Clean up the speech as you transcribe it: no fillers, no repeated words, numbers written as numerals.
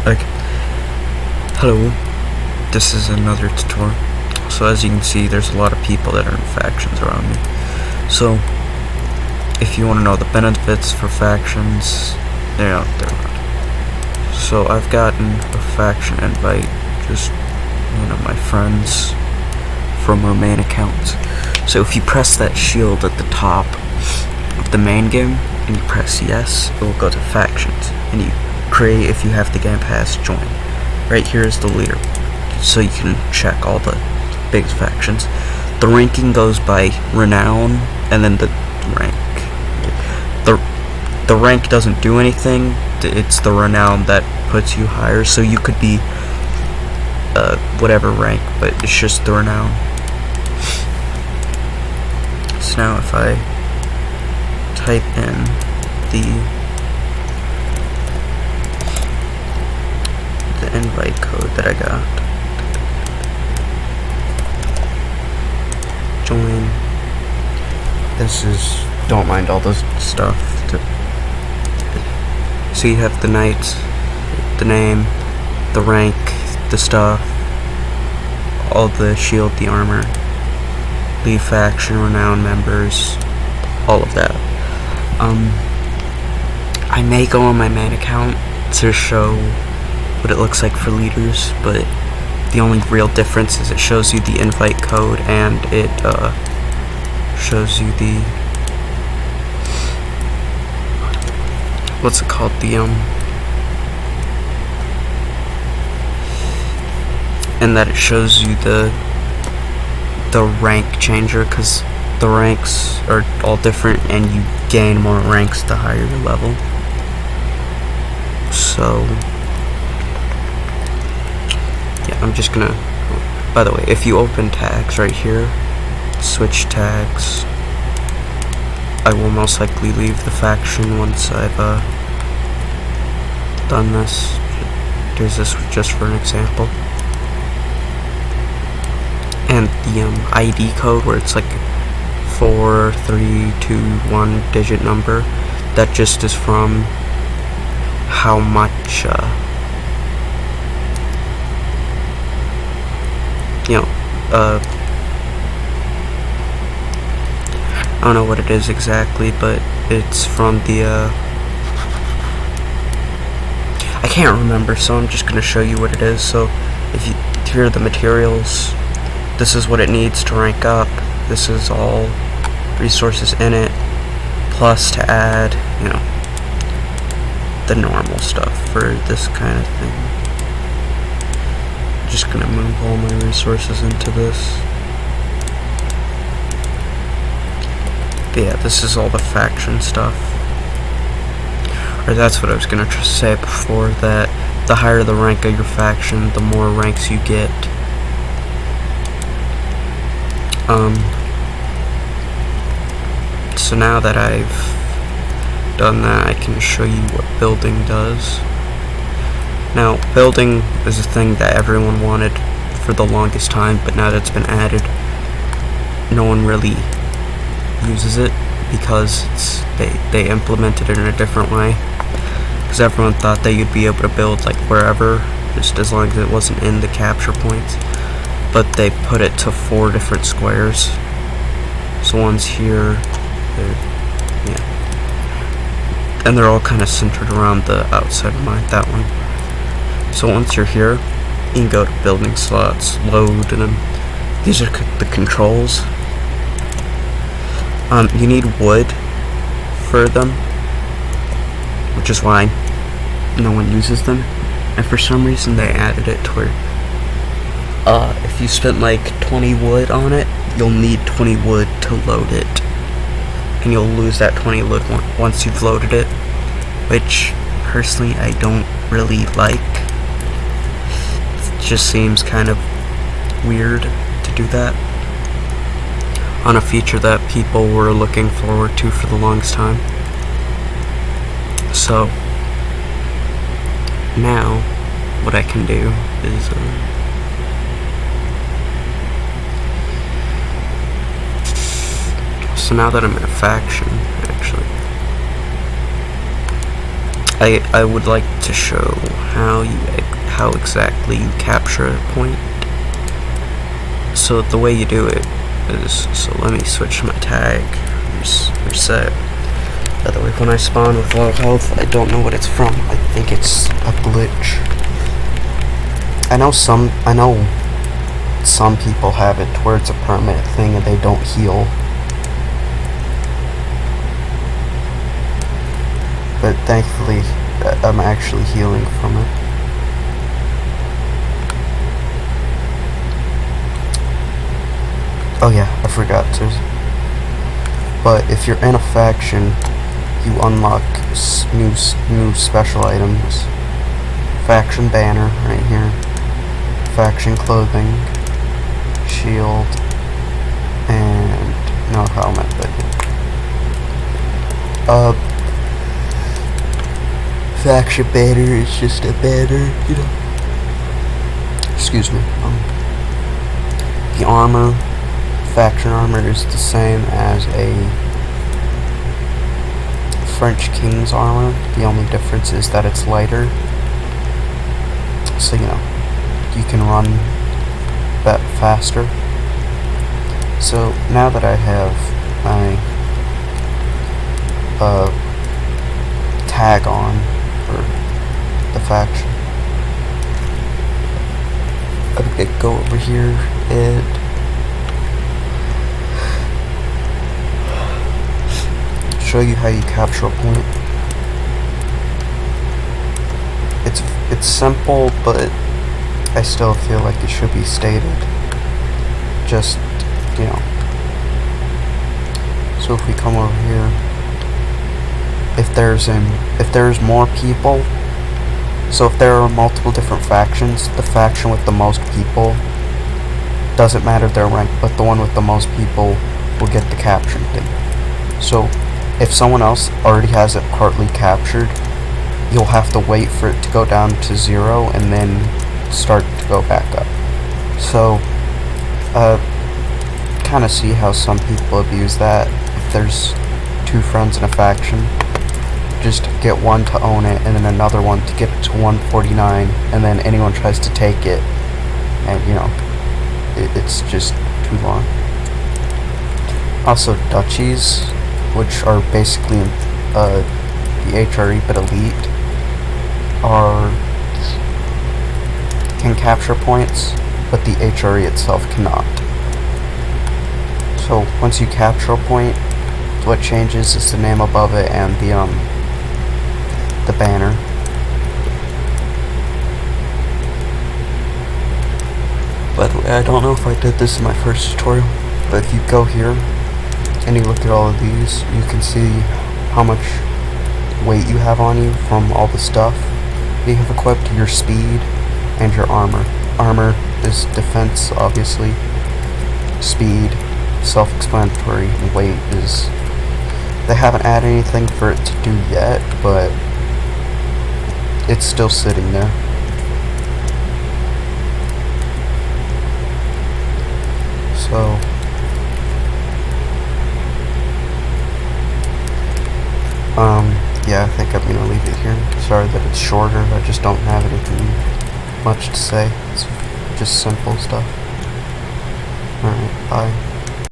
Like, hello, this is another tutorial. So as you can see, there's a lot of people that are in factions around me. So if you want to know the benefits for factions, they're out there. So I've gotten a faction invite, just one of my friends from our main account. So if you press that shield at the top of the main game and you press yes, it will go to factions, and you create, if you have the game pass, join. Right here is the leader, so you can check all the big factions. The ranking goes by renown, and then the rank. The rank doesn't do anything. It's the renown that puts you higher. So you could be whatever rank, but it's just the renown. So now if I type in the invite code that I got, join. This is, don't mind all this stuff. So you have the knights, the name, the rank, the stuff, all the shield, the armor, leave faction, renown members, all of that. I may go on my main account to show what it looks like for leaders, but the only real difference is it shows you the invite code, and it shows you the, what's it called, the and that it shows you the rank changer, because the ranks are all different and you gain more ranks the higher your level. So yeah, I'm just gonna, by the way, if you open tags right here, switch tags, I will most likely leave the faction once I've done this. Here's this just for an example. And the ID code, where it's like 4, 3, 2, 1 digit number, that just is from how much I don't know what it is exactly, but it's from the I can't remember, so I'm just gonna show you what it is. So if you hear the materials, this is what it needs to rank up. This is all resources in it, plus to add, the normal stuff for this kind of thing. I'm just gonna move all my resources into this. But yeah, this is all the faction stuff. Or that's what I was gonna say before, that the higher the rank of your faction, the more ranks you get. So now that I've done that, I can show you what building does. Now, building is a thing that everyone wanted for the longest time, but now that it's been added, no one really uses it, because they implemented it in a different way. Because everyone thought that you'd be able to build like wherever, just as long as it wasn't in the capture points. But they put it to 4 different squares. So one's here, and they're all kind of centered around the outside of that one. So once you're here, you can go to building slots, load, and then these are the controls. You need wood for them, which is why no one uses them. And for some reason they added it to where if you spent like 20 wood on it, you'll need 20 wood to load it, and you'll lose that 20 wood once you've loaded it, which personally I don't really like. It just seems kind of weird to do that on a feature that people were looking forward to for the longest time. So now what I can do is so now that I'm in a faction, actually, I would like to show how exactly you capture a point. So the way you do it is, so let me switch my tag, reset. By the way, when I spawn with low health, I don't know what it's from. I think it's a glitch. I know some people have it to where it's a permanent thing and they don't heal. But thankfully, I'm actually healing from it. Oh yeah, I forgot to. But if you're in a faction, you unlock new special items. Faction banner right here. Faction clothing, shield, and no helmet, but faction banner is just a banner, you know. Excuse me. The armor, faction armor is the same as a French King's armor. The only difference is that it's lighter. So, you know, you can run that faster. So now that I have my tag on for the faction, I'm gonna go over here and show you how you capture a point. It's simple, but I still feel like it should be stated. Just, you know. So if we come over here, if there's more people, so if there are multiple different factions, the faction with the most people, doesn't matter their rank, but the one with the most people will get the captured thing. So if someone else already has it partly captured, you'll have to wait for it to go down to 0 and then start to go back up. So kind of see how some people abuse that. If there's 2 friends in a faction, just get one to own it and then another one to get it to 149, and then anyone tries to take it, and you know, it's just too long. Also, duchies, which are basically the HRE but elite, can capture points, but the HRE itself cannot. So once you capture a point, what changes is the name above it and the banner. By the way, I don't know if I did this in my first tutorial, but if you go here and you look at all of these, you can see how much weight you have on you from all the stuff you have equipped, your speed, and your armor. Armor is defense, obviously. Speed, self-explanatory, and weight is... They haven't added anything for it to do yet, but it's still sitting there. So... yeah, I think I'm gonna leave it here. Sorry that it's shorter, I just don't have anything much to say. It's just simple stuff. Alright, bye.